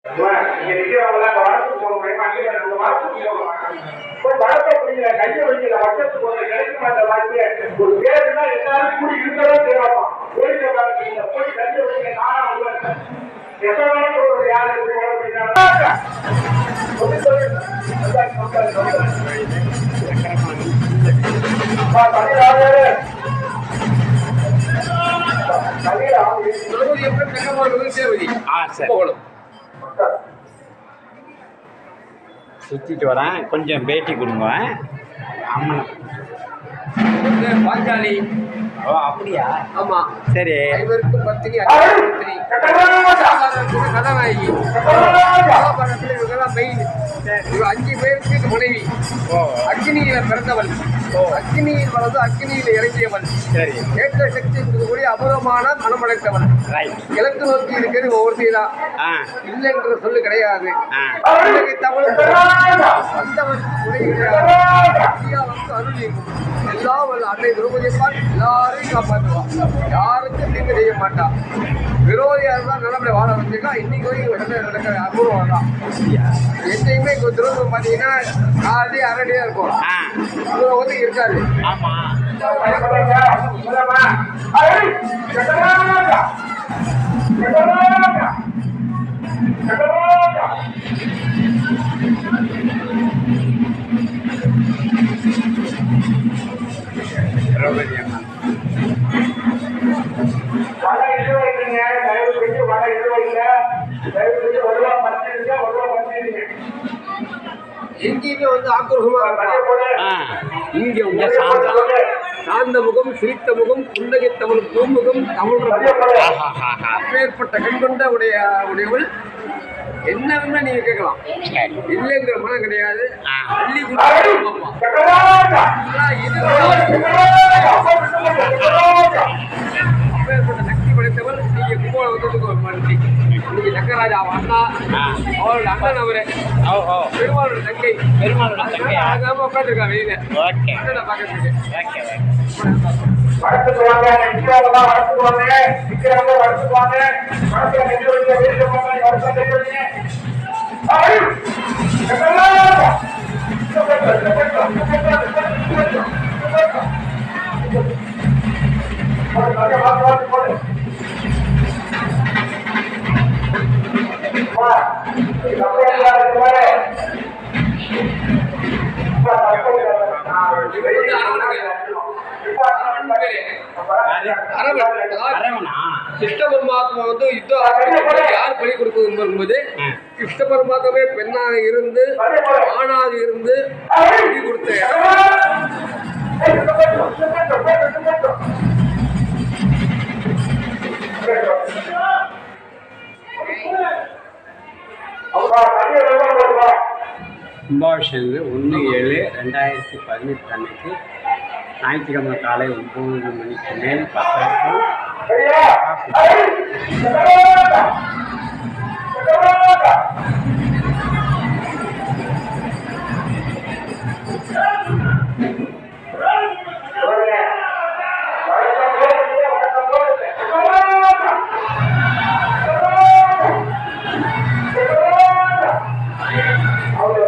நீங்க நிக்கிறவங்க வளர்த்து போகணும் போய் வளர்த்த முடியல கையை வைக்கல வருஷத்துக்கு ஒரு கிடைக்க மாட்ட வாக்கிய ஒரு பேருன்னா எல்லாரும் கூடி இருக்கதான் தேவைப்பா போய் கையை வைக்க நானா வருவேன் எத்தனை ஒரு யாரு சுத்திட்டு வரேன் கொஞ்சம் பேட்டி கொடுங்க அம்மன் பாஞ்சாலி. ஓ அப்படியா? ஆமா சரி. ஐவருக்கும் பத்தினி கதாநாயகி கதாபாத்திரத்தில் இவங்கெல்லாம் மெயின். இவ 5 பேருக்கு மனைவி. அக்னியில பிறந்தவள், அக்னியில் வளர்ந்து அக்னியில் இறங்கியவள், ஏற்ற சக்தி இருக்கக்கூடிய அபூர்வமான மனமடைத்தவள். கிழக்கு நோக்கி இருக்கிறது ஒவ்வொருத்தையும் தான், இல்லை என்ற சொல்லு கிடையாது. தமிழ் வந்தவன் துணை கிடையாது. அருள் எல்லாம் அன்னை திரௌபதியம்மாள் எல்லாரையும் காப்பாற்றுவான், யாருக்கும் தீங்கு செய்ய மாட்டான். விரோதியாக இருந்தால் நல்லபடியாக வாழ வச்சுக்கா. இன்னைக்கு வரைக்கும் நடக்கிற அபூர்வம் தான். எந்தையுமே திரௌபதி பார்த்தீங்கன்னா 4 அரடியா இருக்கும், இவ்வளோ வந்து இருக்காது. திரௌபதி அம்மா எங்கேயுமே வந்து ஆக்ரோஷமா இங்க சாந்த முகம், சிரித்த முகம், புன்னகைத்தவள் பூமுகம், தமிழ் அப்பேற்பட்ட கண் கொண்ட உடையவள். என்னன்னு நீங்க கேட்கலாம், இல்லைங்கிற மனம் கிடையாது. அள்ளி அப்பேற்பட்ட சக்தி படைத்தவள். நீங்க கும்பகோணம் வந்ததுக்கு ஒரு மனுஷி. இன்னைக்கு சக்கரராஜா அண்ணா, அவரோட அண்ணன் அவரு பெருமாளோட தங்கை. அழகாம உட்காந்துருக்கா வெளியில அண்ணனை பார்க்கறதுக்கு. வளர்த்துக்குவாங்க, நிக்கிறவங்க வளர்த்துக்குவாங்க, நிக்கிறவங்க வளர்த்துக்குவாங்க, வளர்த்து நெஞ்சு வச்சு வீட்டு போங்க, வருஷம் தெரியுங்க. கிருஷ்ண பரமாத்மா வந்து யுத்தம் யார் பலி கொடுக்கும்போது கிருஷ்ண பரமாத்மாவே பெண்ணாக இருந்து ஆணாக இருந்து பலி கொடுத்த கும்பாபிஷேகம் 1/7/2018 அன்னைக்கு ஞாயிற்றுக்கிழமை காலை 9 மணிக்கு மேல் 10 அவங்க